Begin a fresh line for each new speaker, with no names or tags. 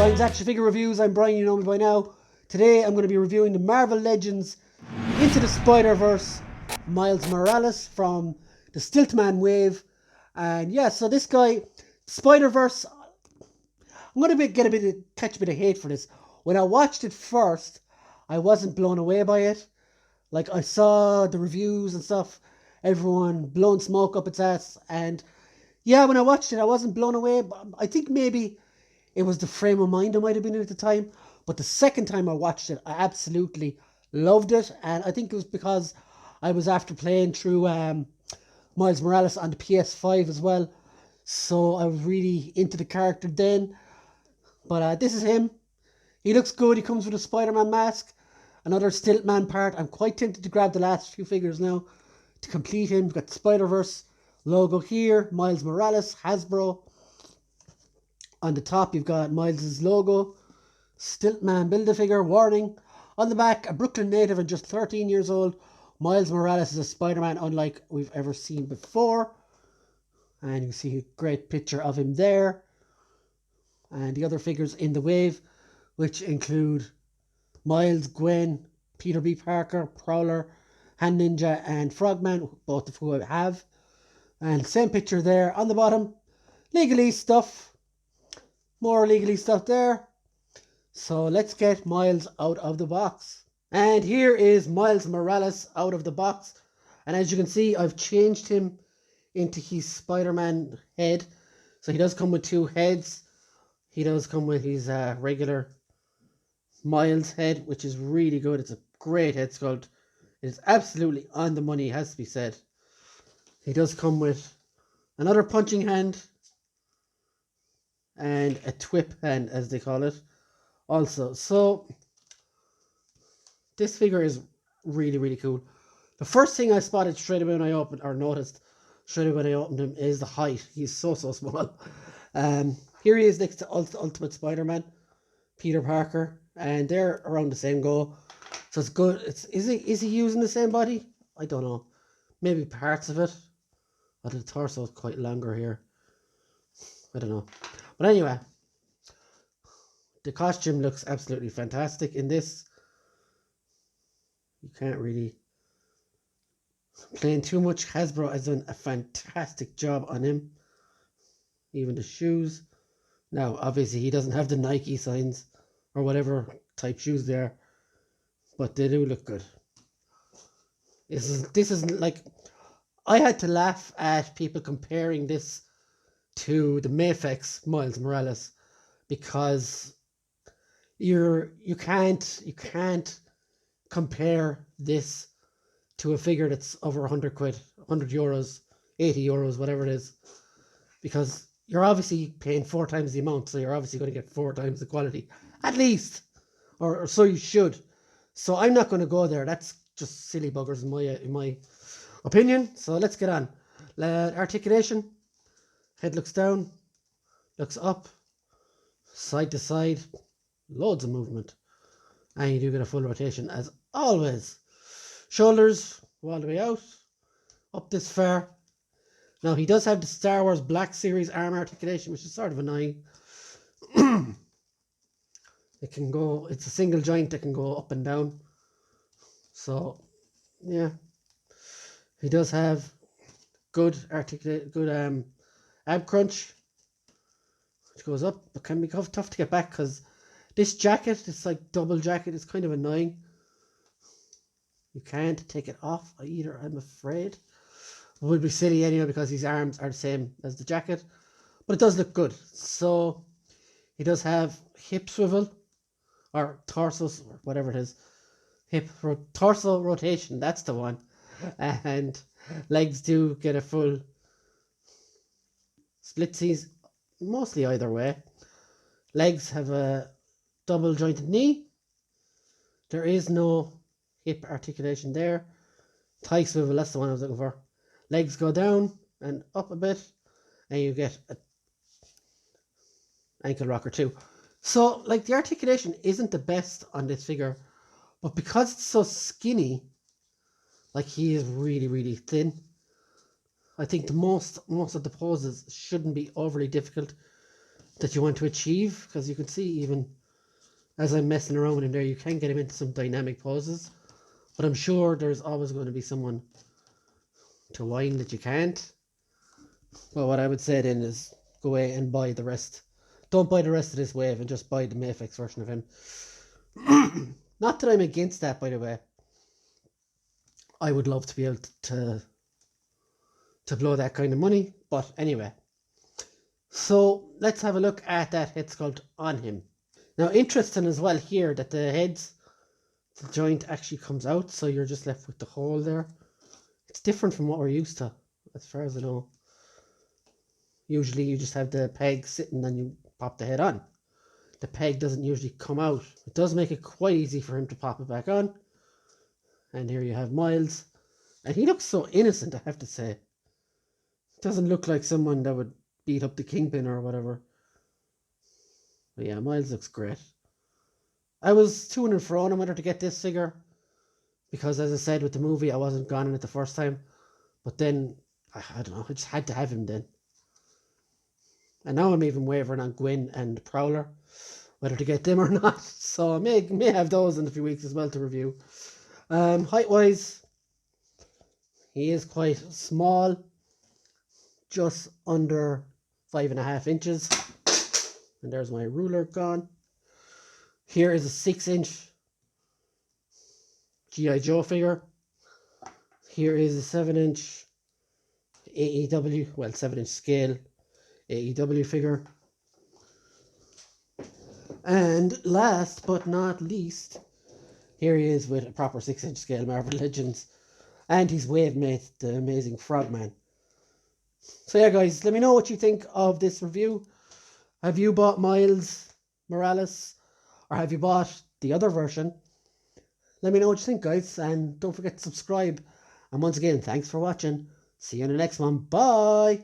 Brian's Action Figure Reviews. I'm Brian, you know me by now. Today I'm going to be reviewing the Marvel Legends Into the Spiderverse Miles Morales from the Stiltman Wave. And yeah, so this guy, Spiderverse, I'm going to catch a bit of hate for this. When I watched it first, I wasn't blown away by it. Like, I saw the reviews and stuff, everyone blowing smoke up its ass. And yeah, when I watched it, I wasn't blown away. But I think maybe it was the frame of mind I might have been in at the time. But the second time I watched it, I absolutely loved it. And I think it was because I was after playing through Miles Morales on the PS5 as well. So I was really into the character then. But this is him. He looks good. He comes with a Spider-Man mask. Another Stiltman part. I'm quite tempted to grab the last few figures now to complete him. We've got the Spider-Verse logo here. Miles Morales, Hasbro. On the top, you've got Miles' logo. Stiltman Build-A-Figure, warning. On the back, a Brooklyn native and just 13 years old. Miles Morales is a Spider-Man unlike we've ever seen before. And you can see a great picture of him there. And the other figures in the wave, which include Miles, Gwen, Peter B. Parker, Prowler, Hand Ninja, and Frogman, both of who I have. And same picture there on the bottom. Legalese stuff. More legalese stuff there. So let's get Miles out of the box. And here is Miles Morales out of the box. And as you can see, I've changed him into his Spider-Man head. So he does come with two heads. He does come with his regular Miles head, which is really good. It's a great head sculpt. It's absolutely on the money, has to be said. He does come with another punching hand and a twip hand, as they call it, also. So this figure is really, really cool. The first thing I spotted straight away when I opened, or noticed straight away when I opened him, is the height. He's so small. Here he is next to Ultimate Spider-Man, Peter Parker, and they're around the same goal. So it's good. Is he using the same body? I don't know. Maybe parts of it. But the torso is quite longer here. I don't know. But anyway, the costume looks absolutely fantastic in this. You can't really complain too much. Hasbro has done a fantastic job on him. Even the shoes. Now, obviously, he doesn't have the Nike signs or whatever type shoes they are, but they do look good. This is like, I had to laugh at people comparing this to the Mayfix Miles Morales, because you can't compare this to a figure that's over 100 quid, 100 euros, 80 euros, whatever it is, because you're obviously paying 4 times the amount, so you're obviously going to get 4 times the quality, at least, or so you should. So I'm not going to go there. That's just silly buggers in my opinion. So let's get on. Articulation. Head looks down, looks up, side to side, loads of movement, and you do get a full rotation as always. Shoulders all the way out, up this far. Now he does have the Star Wars Black Series arm articulation, which is sort of annoying. It can go, it's a single joint that can go up and down. So yeah, he does have good ab crunch, which goes up, but can be tough to get back, because this jacket, this like double jacket, is kind of annoying. You can't take it off either, I'm afraid. It would be silly anyway, because his arms are the same as the jacket, but it does look good. So he does have hip swivel, or torso, or whatever it is, torso rotation, that's the one. And legs do get a full splitsies, mostly either way. Legs have a double jointed knee. There is no hip articulation there. Thigh swivel, that's the one I was looking for. Legs go down and up a bit, and you get an ankle rocker too. So, like, the articulation isn't the best on this figure, but because it's so skinny, like, he is really, really thin. I think most of the poses shouldn't be overly difficult that you want to achieve, because you can see even as I'm messing around with him there, you can get him into some dynamic poses, but I'm sure there's always going to be someone to whine that you can't. Well, what I would say then is go away and buy the rest. Don't buy the rest of this wave and just buy the Mayfix version of him. Not that I'm against that, by the way. I would love to be able to blow that kind of money, but anyway. So let's have a look at that head sculpt on him. Now, interesting as well here that the joint actually comes out, so you're just left with the hole there. It's different from what we're used to, as far as I know. Usually you just have the peg sitting and you pop the head on. The peg doesn't usually come out. It does make it quite easy for him to pop it back on. And here you have Miles. And he looks so innocent, I have to say. Doesn't look like someone that would beat up the Kingpin or whatever. But yeah, Miles looks great. I was to and fro on whether to get this figure, because as I said with the movie, I wasn't gone on it the first time. But then, I don't know, I just had to have him then. And now I'm even wavering on Gwen and Prowler, whether to get them or not. So I may have those in a few weeks as well to review. Height-wise, he is quite small, just under 5.5 inches. And there's my ruler gone. Here is a 6-inch G.I. Joe figure. Here is a 7-inch AEW, well, 7-inch scale AEW figure. And last but not least, here he is with a proper 6-inch scale Marvel Legends. And his wave mate, the amazing Frogman. So yeah, guys, let me know what you think of this review. Have you bought Miles Morales, or have you bought the other version? Let me know what you think, guys, and don't forget to subscribe. And once again, thanks for watching. See you in the next one. Bye!